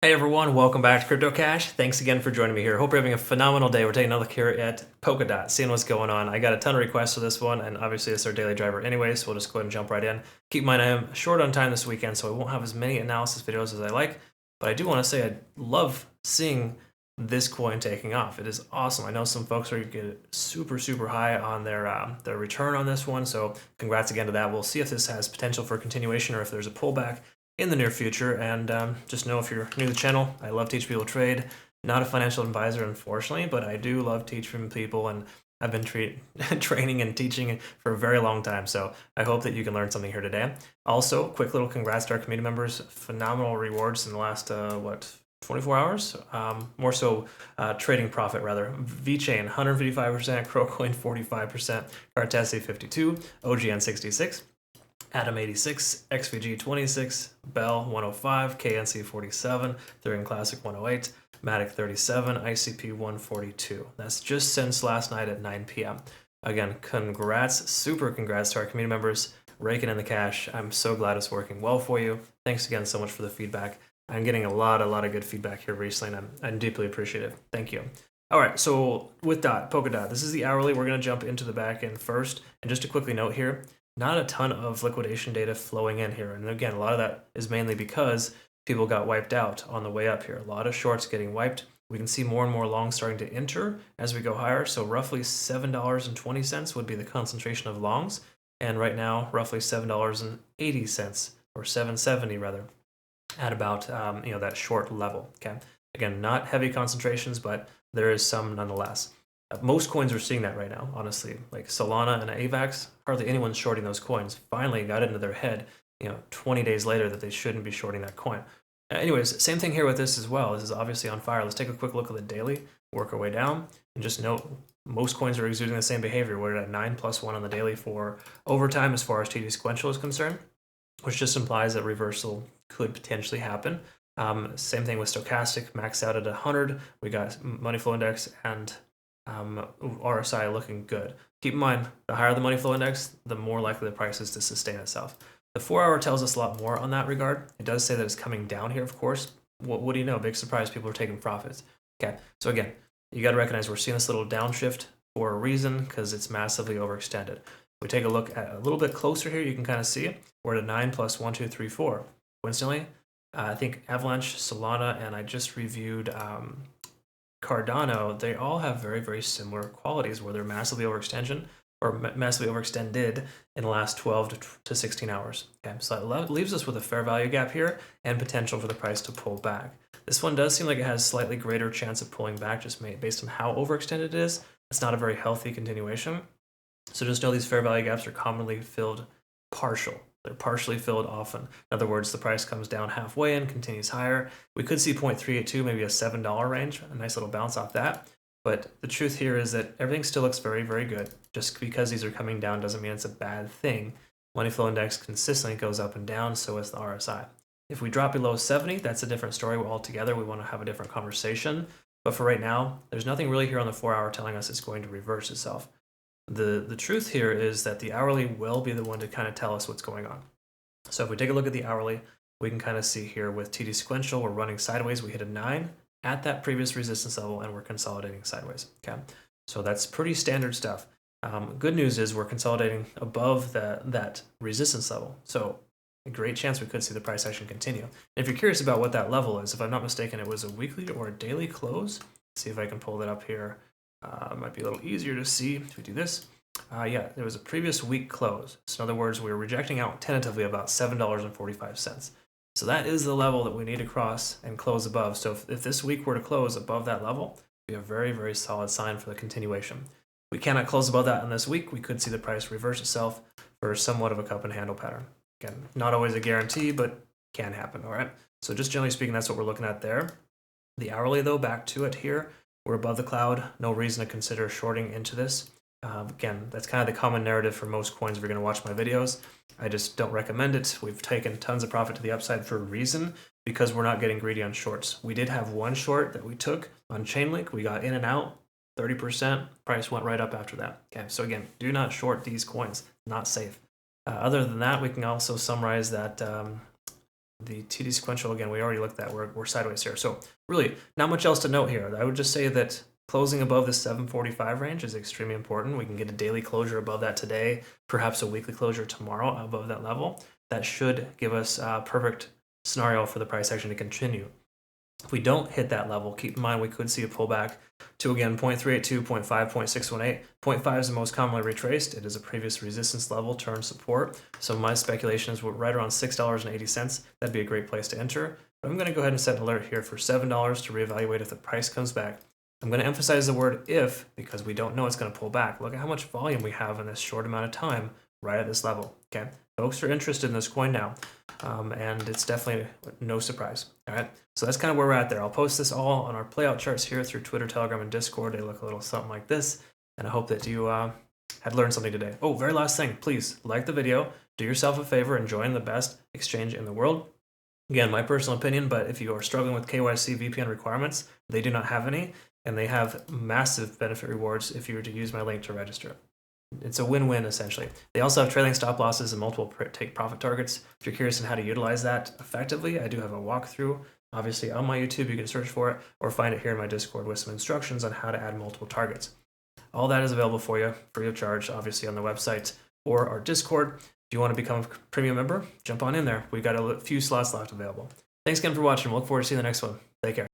Hey everyone, welcome back to Crypto Cash. Thanks again for joining me here. Hope you're having a phenomenal day. We're taking another look here at Polkadot, seeing what's going on. I got a ton of requests for this one, and obviously it's our daily driver anyway, so we'll just go ahead and jump right in. Keep in mind I am short on time this weekend, so I won't have as many analysis videos as I like, but I do want to say I love seeing this coin taking off. It is awesome. I know some folks are getting super high on their return on this one, so congrats again to that. We'll see if this has potential for continuation or if there's a pullback in the near future. And just know, if you're new to the channel, I love teaching people to trade. Not a financial advisor, unfortunately, but I do love teaching people, and I've been training and teaching for a very long time. So I hope that you can learn something here today. Also, quick little congrats to our community members. Phenomenal rewards in the last 24 hours. More so trading profit rather. VeChain 155%, Crowcoin 45%, Cartesi 52, OGN 66. Atom 86, XVG 26, Bell 105, KNC 47, Ethereum Classic 108, Matic 37, ICP 142. That's just since last night at 9 p.m. Again, congrats, super congrats to our community members, raking in the cash. I'm so glad it's working well for you. Thanks again so much for the feedback. I'm getting a lot of good feedback here recently, and I'm deeply appreciative. Thank you. All right, so with Polkadot, this is the hourly. We're going to jump into the back end first. And just to quickly note here, not a ton of liquidation data flowing in here. And again, a lot of that is mainly because people got wiped out on the way up here. A lot of shorts getting wiped. We can see more and more longs starting to enter as we go higher. So roughly $7.20 would be the concentration of longs. And right now, roughly $7.80 or $7.70 rather, at about that short level. Okay. Again, not heavy concentrations, but there is some nonetheless. Most coins are seeing that right now, honestly. Like Solana and AVAX, hardly anyone's shorting those coins. Finally got into their head, 20 days later, that they shouldn't be shorting that coin. Anyways, same thing here with this as well. This is obviously on fire. Let's take a quick look at the daily, work our way down, and just note most coins are exuding the same behavior. We're at 9+1 on the daily for overtime as far as TD sequential is concerned, which just implies that reversal could potentially happen. Same thing with stochastic, maxed out at 100. We got money flow index and RSI looking good. Keep in mind, the higher the money flow index, the more likely the price is to sustain itself. The 4-hour tells us a lot more on that regard. It does say that it's coming down here, of course. What do you know? Big surprise, people are taking profits. Okay, so again, you got to recognize we're seeing this little downshift for a reason, because it's massively overextended. We take a look at a little bit closer here, you can kind of see it. We're at a 9+1, 2, 3, 4. Coincidentally, I think Avalanche, Solana, and I just reviewed Cardano, they all have very similar qualities where they're massively overextended in the last 12 to 16 hours. Okay, so that leaves us with a fair value gap here and potential for the price to pull back. This one does seem like it has slightly greater chance of pulling back just based on how overextended it is. It's not a very healthy continuation. So just know these fair value gaps are commonly filled partial. They're partially filled often. In other words, the price comes down halfway and continues higher. We could see 0.382, maybe a $7 range, a nice little bounce off that. But the truth here is that everything still looks very good. Just because these are coming down doesn't mean it's a bad thing. Money flow index consistently goes up and down, so is the RSI. If we drop below 70, that's a different story altogether. We want to have a different conversation. But for right now, there's nothing really here on the 4-hour telling us it's going to reverse itself. The truth here is that the hourly will be the one to kind of tell us what's going on. So if we take a look at the hourly, we can kind of see here with TD sequential, we're running sideways. We hit a 9 at that previous resistance level, and we're consolidating sideways. Okay, so that's pretty standard stuff. Good news is we're consolidating above that resistance level. So a great chance we could see the price action continue. And if you're curious about what that level is, if I'm not mistaken, it was a weekly or a daily close. Let's see if I can pull that up here. It might be a little easier to see if we do this. Yeah, there was a previous week close. So in other words, we were rejecting out tentatively about $7.45. So that is the level that we need to cross and close above. So if this week were to close above that level, it would be a very solid sign for the continuation. We cannot close above that in this week. We could see the price reverse itself for somewhat of a cup and handle pattern. Again, not always a guarantee, but can happen, all right? So just generally speaking, that's what we're looking at there. The hourly, though, back to it here. We're above the cloud. No reason to consider shorting into this. Again, that's kind of the common narrative for most coins if you're going to watch my videos. I just don't recommend it. We've taken tons of profit to the upside for a reason, because we're not getting greedy on shorts. We did have one short that we took on Chainlink. We got in and out, 30%. Price went right up after that. Okay, so again, do not short these coins. Not safe. Other than that, we can also summarize that The TD sequential, again, we already looked at. We're sideways here. So really, not much else to note here. I would just say that closing above the 745 range is extremely important. We can get a daily closure above that today, perhaps a weekly closure tomorrow above that level. That should give us a perfect scenario for the price action to continue. If we don't hit that level, keep in mind we could see a pullback to, again, 0.382, 0.5, 0.618. 0.5 is the most commonly retraced. It is a previous resistance level, turn support. So my speculation is right around $6.80. That'd be a great place to enter. But I'm going to go ahead and set an alert here for $7 to reevaluate if the price comes back. I'm going to emphasize the word if because we don't know it's going to pull back. Look at how much volume we have in this short amount of time right at this level. Okay, folks are interested in this coin now, and it's definitely no surprise. All right, so that's kind of where we're at there. I'll post this all on our playout charts here through Twitter, Telegram, and Discord. They look a little something like this, and I hope that you had learned something today. Oh, very last thing, please like the video, do yourself a favor, and join the best exchange in the world. Again, my personal opinion, but if you are struggling with KYC VPN requirements, they do not have any, and they have massive benefit rewards if you were to use my link to register. It's a win-win, essentially. They also have trailing stop losses and multiple take profit targets. If you're curious on how to utilize that effectively, I do have a walkthrough. Obviously, on my YouTube, you can search for it, or find it here in my Discord with some instructions on how to add multiple targets. All that is available for you, free of charge, obviously on the website or our Discord. If you want to become a premium member, jump on in there. We've got a few slots left available. Thanks again for watching. We'll look forward to seeing the next one. Take care.